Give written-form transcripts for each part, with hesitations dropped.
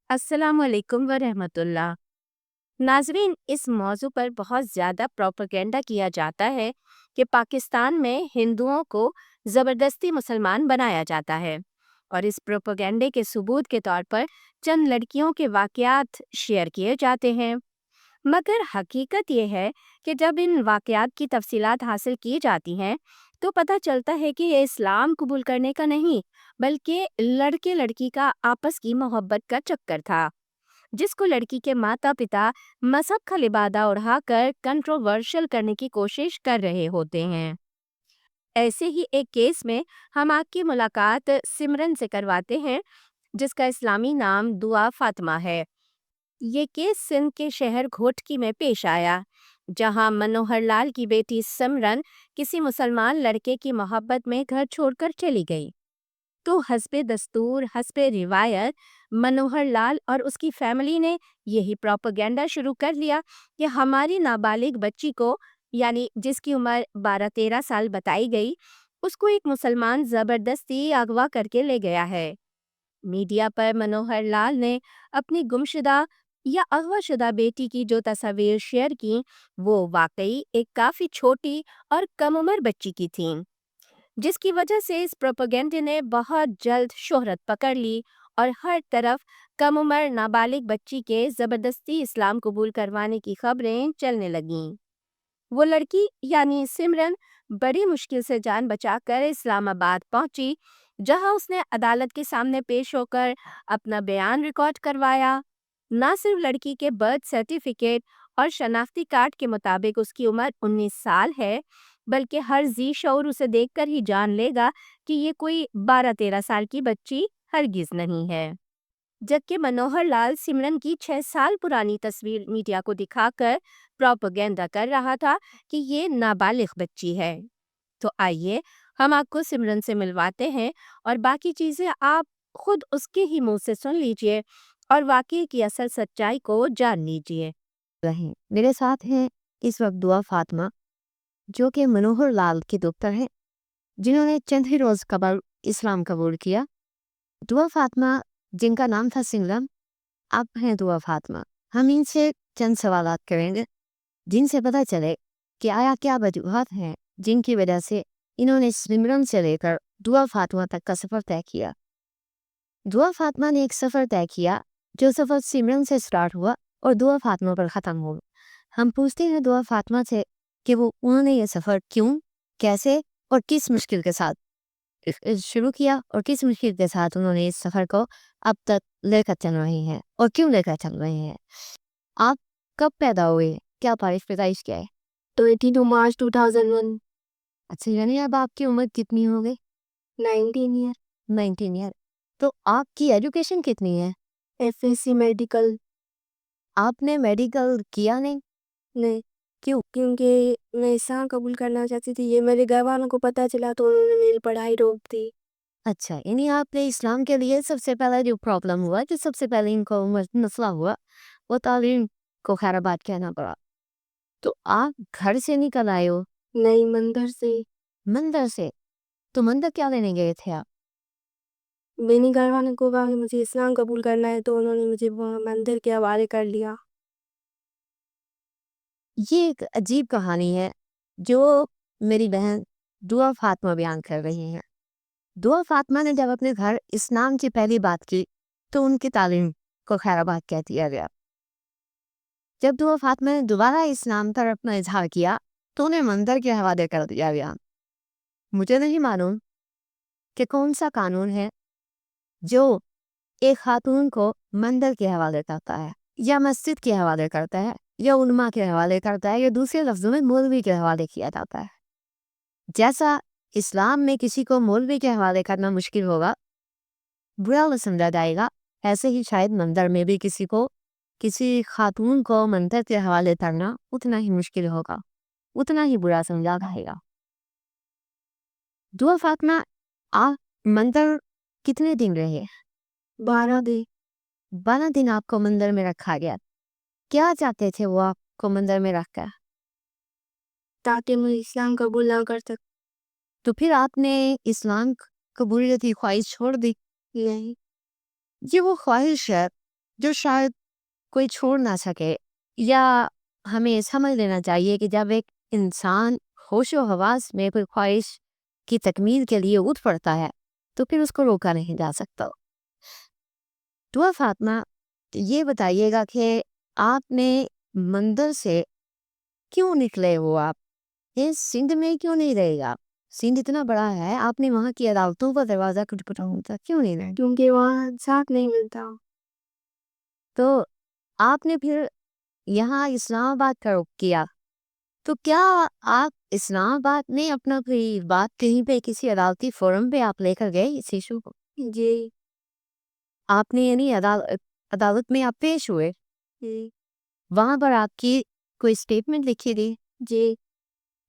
अस्सलाम वालेकुम व रहमतुल्लाह। नाज़रीन, इस मौजू पर बहुत ज़्यादा प्रोपेगेंडा किया जाता है कि पाकिस्तान में हिंदुओं को ज़बरदस्ती मुसलमान बनाया जाता है और इस प्रोपेगेंडे के सबूत के तौर पर चंद लड़कियों के वाक़यात शेयर किए जाते हैं। मगर हकीकत ये है कि जब इन वाक़यात की तफसीलात हासिल की जाती हैं तो पता चलता है कि ये इस्लाम कबूल करने का नहीं बल्कि लड़के लड़की का आपस की मोहब्बत का चक्कर था, जिसको लड़की के माता पिता मजहब का लिबादा उड़ाकर कंट्रोवर्शियल करने की कोशिश कर रहे होते हैं। ऐसे ही एक केस में हम आपकी मुलाकात सिमरन से करवाते हैं, जिसका इस्लामी नाम दुआ फातिमा है। ये केस सिंध के शहर घोटकी में पेश आया, जहां मनोहर लाल की बेटी सिमरन किसी मुसलमान लड़के की मोहब्बत में घर छोड़कर चली गई। तो हस्बे दस्तूर हस्बे रिवायत मनोहर लाल और उसकी फैमिली ने यही प्रोपेगेंडा शुरू कर लिया कि हमारी नाबालिग बच्ची को, यानी जिसकी उम्र 12-13 साल बताई गई, उसको एक मुसलमान जबरदस्ती अगवा करके ले गया है। मीडिया पर मनोहर लाल ने अपनी गुमशुदा या अगवाशुदा बेटी की जो तस्वीर शेयर की, वो वाकई एक काफी छोटी और कम उम्र बच्ची की थी, जिसकी वजह से इस प्रोपेगेंडे ने बहुत जल्द शोहरत पकड़ ली और हर तरफ कम उम्र नाबालिग बच्ची के ज़बरदस्ती इस्लाम कबूल करवाने की खबरें चलने लगीं। वो लड़की यानी सिमरन बड़ी मुश्किल से जान बचाकर इस्लामाबाद पहुंची, जहां उसने अदालत के सामने पेश होकर अपना बयान रिकॉर्ड करवाया। ना सिर्फ लड़की के बर्थ सर्टिफिकेट और शनाख्ती कार्ड के मुताबिक उसकी उम्र 19 साल है, बल्कि हर जी शऊर उसे देखकर ही जान लेगा कि ये कोई 12-13 साल की बच्ची हरगिज नहीं है। जबकि मनोहर लाल सिमरन की 6 साल पुरानी तस्वीर मीडिया को दिखाकर प्रोपेगेंडा कर रहा था कि ये नाबालिग बच्ची है। तो आइए हम आपको सिमरन से मिलवाते हैं और बाकी चीज़ें आप खुद उसके ही मुंह से सुन लीजिए और वाकई की असल सच्चाई को जान लीजिए। रहे मेरे साथ हैं इस वक्त दुआ फातिमा, जो कि मनोहर लाल की डॉक्टर हैं, जिन्होंने चंद ही रोज कबल इस्लाम कबूल किया। दुआ फातिमा, जिनका नाम था सिमरन, अब हैं दुआ फातिमा। हम इनसे चंद सवालात करेंगे, जिनसे पता चले कि आया क्या वजूहत हैं जिनकी वजह से इन्होंने सिमरन से लेकर दुआ फातिमा तक का सफ़र तय किया। दुआ फातिमा ने एक सफ़र तय किया, जो सफ़र सिमरन से स्टार्ट हुआ और दुआ फातिमा पर ख़त्म हुआ। हम पूछते हैं दुआ फातिमा से कि वो उन्होंने ये सफ़र क्यों, कैसे और किस मुश्किल के साथ शुरू किया और किस मुश्किल के साथ उन्होंने इस सफ़र को अब तक लेकर चल रहे हैं और क्यों लेकर चल रहे हैं। आप कब पैदा हुए, क्या पैदाइश क्या है? 22 मार्च 2001। अच्छा, यानी अब आपकी उम्र कितनी हो गई? 19 ईयर। 19 ईयर। तो आपकी एजुकेशन कितनी है? FSc medical. आपने मेडिकल किया नहीं? नहीं, क्यों? क्योंकि मैं इस्लाम कबूल करना चाहती थी। ये मेरे घर वालों को पता चला तो उन्होंने मेरी पढ़ाई रोक दी। अच्छा, यानी आपने इस्लाम के लिए सबसे पहला जो प्रॉब्लम हुआ, जो सबसे पहले इनको मसला हुआ, वो तालीम को खैराबाद कहना पड़ा। तो आप घर से निकल आए हो? नहीं, मंदिर से। मंदिर से? तो मंदिर क्या लेने गए थे आप? मैंने घर वालों को कहा कि मुझे इस्लाम कबूल करना है, तो उन्होंने मुझे मंदिर के हवाले कर लिया। ये एक अजीब कहानी है जो मेरी बहन दुआ फातिमा बयान कर रही हैं। दुआ फातिमा ने जब अपने घर इस्लाम की पहली बात की, तो उनकी तालीम को खैराबाद कह दिया गया। जब दुआ फातिमा ने दोबारा इस्लाम पर अपना इजहार किया, तो उन्हें मंदिर के हवाले कर दिया गया। मुझे नहीं मालूम कि कौन सा कानून है जो एक खातून को मंदिर के हवाले करता है, या मस्जिद के हवाले करता है, या उलमा के हवाले करता है, या दूसरे लफ्जों में मौलवी के हवाले किया जाता है। जैसा इस्लाम में किसी को मौलवी के हवाले करना मुश्किल होगा, बुरा न समझा जाएगा, ऐसे ही शायद मंदिर में भी किसी खातून को मंदिर के हवाले करना उतना ही मुश्किल होगा, उतना ही बुरा समझा जाएगा। दुआ फातिमा, आप मंदिर कितने दिन रहे? 12 दिन। 12 दिन आपको मंदिर में रखा गया। क्या चाहते थे वो आपको मंदिर में रखकर? ताकि मैं इस्लाम कबूल ना कर सकूं। तो फिर आपने इस्लाम कबूलियत की ख्वाहिश छोड़ दी? नहीं। ये वो ख्वाहिश है جو شاید کوئی چھوڑ نہ سکے، یا ہمیں سمجھ لینا چاہیے کہ جب ایک انسان ہوش و حواس میں کوئی خواہش کی تکمیل کے لیے اٹھ پڑتا ہے تو پھر اس کو روکا نہیں جا سکتا۔ دعا فاطمہ، یہ بتائیے گا کہ آپ نے مندر سے کیوں نکلے ہو؟ آپ سندھ میں کیوں نہیں رہے گا؟ سندھ اتنا بڑا ہے، آپ نے وہاں کی عدالتوں کا دروازہ کھٹکھٹا ہوتا، کیوں نہیں رہے؟ کیونکہ وہاں ساتھ نہیں ملتا۔ تو آپ نے پھر یہاں اسلام آباد کا رخ کیا، تو کیا آپ اسلام آباد میں اپنا کوئی بات کہیں پہ کسی عدالتی فورم پہ آپ لے کر گئے اس ایشو کو؟ جی آپ نے یعنی عدالت میں آپ پیش ہوئے، جی وہاں پر آپ کی کوئی اسٹیٹمنٹ لکھی دی، جی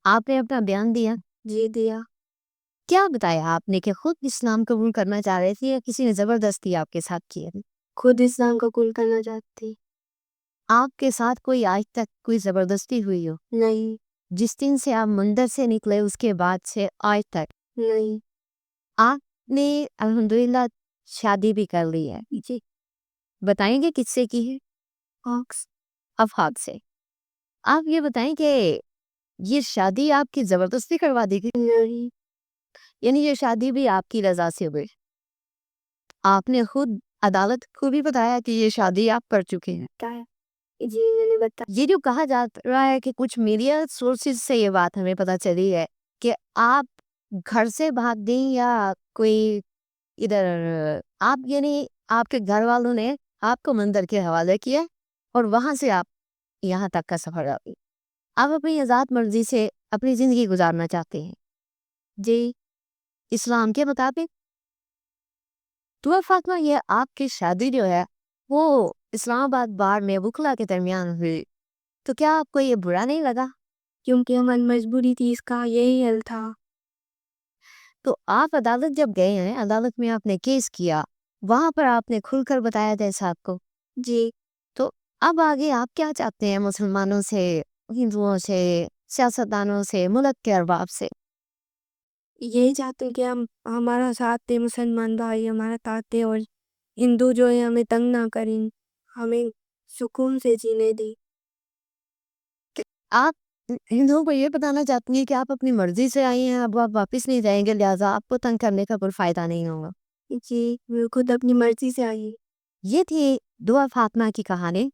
آپ نے اپنا بیان دیا، جی دیا۔ کیا بتایا آپ نے کہ خود اسلام قبول کرنا چاہ رہے تھے یا کسی نے زبردستی آپ کے ساتھ کی؟ خود اسلام قبول کرنا چاہتی۔ آپ کے ساتھ کوئی آج تک کوئی زبردستی ہوئی ہو؟ نہیں جس دن سے آپ مندر سے نکلے اس کے بعد سے آج تک؟ نہیں۔ آپ نے الحمدللہ شادی بھی کر لی ہے، جی بتائیں گے کس سے کی ہے؟ آکس افاق سے۔ آپ یہ بتائیں کہ یہ شادی آپ کی زبردستی کروا دی گئی، نہیں یعنی یہ شادی بھی آپ کی رضا سے ہوئی؟ آپ نے خود عدالت کو بھی بتایا کہ یہ شادی آپ کر چکے ہیں؟ بتایا۔ جی میں نے بتایا۔ یہ جو کہا جا رہا ہے کہ کچھ میڈیا سورسز سے یہ بات ہمیں پتہ چلی ہے کہ آپ گھر سے بھاگ دیں یا کوئی ادھر آپ یعنی آپ کے گھر والوں نے آپ کو مندر کے حوالے کیا اور وہاں سے آپ یہاں تک کا سفر آ گئی، آپ اپنی آزاد مرضی سے اپنی زندگی گزارنا چاہتے ہیں جی اسلام کے مطابق۔ دعا فاطمہ، یہ آپ کی شادی جو ہے وہ اسلام آباد بار میں وکلا کے درمیان ہوئی، تو کیا آپ کو یہ برا نہیں لگا؟ کیونکہ ہماری مجبوری تھی، اس کا یہی حل تھا۔ تو آپ عدالت جب گئے ہیں، عدالت میں آپ نے کیس کیا، وہاں پر آپ نے کھل کر بتایا جیسا آپ کو، جی تو اب آگے آپ کیا چاہتے ہیں مسلمانوں سے، ہندوؤں سے، سیاستدانوں سے، ملک کے ارباب سے؟ یہی چاہتے ہیں کہ ہمارا ساتھ دے، مسلمان بھائی ہمارا ساتھ دے، اور ہندو جو ہے ہمیں تنگ نہ کریں، ہمیں سکون سے جینے دیں۔ آپ ہندوؤں کو یہ بتانا چاہتی ہیں کہ آپ اپنی مرضی سے آئی ہیں، اب آپ واپس نہیں جائیں گے، لہٰذا آپ کو تنگ کرنے کا کوئی فائدہ نہیں ہوگا؟ جی میں خود اپنی مرضی سے آئی۔ یہ تھی دعا فاطمہ کی کہانی،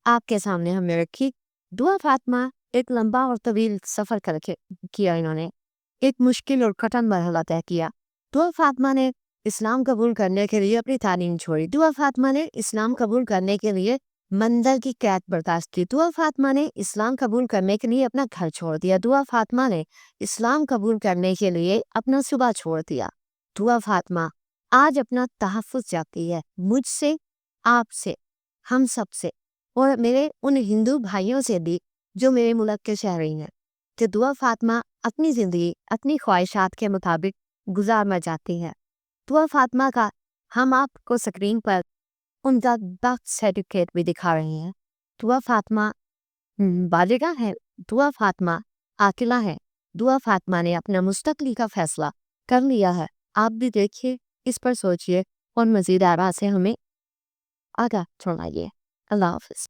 آپ کے سامنے ہم نے رکھی۔ دعا فاطمہ ایک لمبا اور طویل سفر کر کے کیا، انہوں نے ایک مشکل اور کٹھن مرحلہ طے کیا۔ دعا فاطمہ نے اسلام قبول کرنے کے لیے اپنی تعلیم چھوڑی، دعا فاطمہ نے اسلام قبول کرنے کے لیے مندر کی قید برداشت کی، دعا فاطمہ نے اسلام قبول کرنے کے لیے اپنا گھر چھوڑ دیا، دعا فاطمہ نے اسلام قبول کرنے کے لیے اپنا صبح چھوڑ دیا۔ دعا فاطمہ آج اپنا تحفظ چاہتی ہے مجھ سے، آپ سے، ہم سب سے، اور میرے ان ہندو بھائیوں سے بھی جو میرے ملک کے شہری ہیں، کہ دعا فاطمہ اپنی زندگی اپنی خواہشات کے مطابق گزارنا چاہتی ہے۔ دعا فاطمہ کا ہم آپ کو سکرین پر ان کا برتھ سرٹیفکیٹ بھی دکھا رہے ہیں۔ دعا فاطمہ بالغہ ہے، دعا فاطمہ عاقلہ ہے، دعا فاطمہ نے اپنا مستقبل کا فیصلہ کر لیا ہے۔ آپ بھی دیکھیے، اس پر سوچئے اور مزید آراء سے ہمیں آگاہ چھوڑائیے۔ اللہ حافظ۔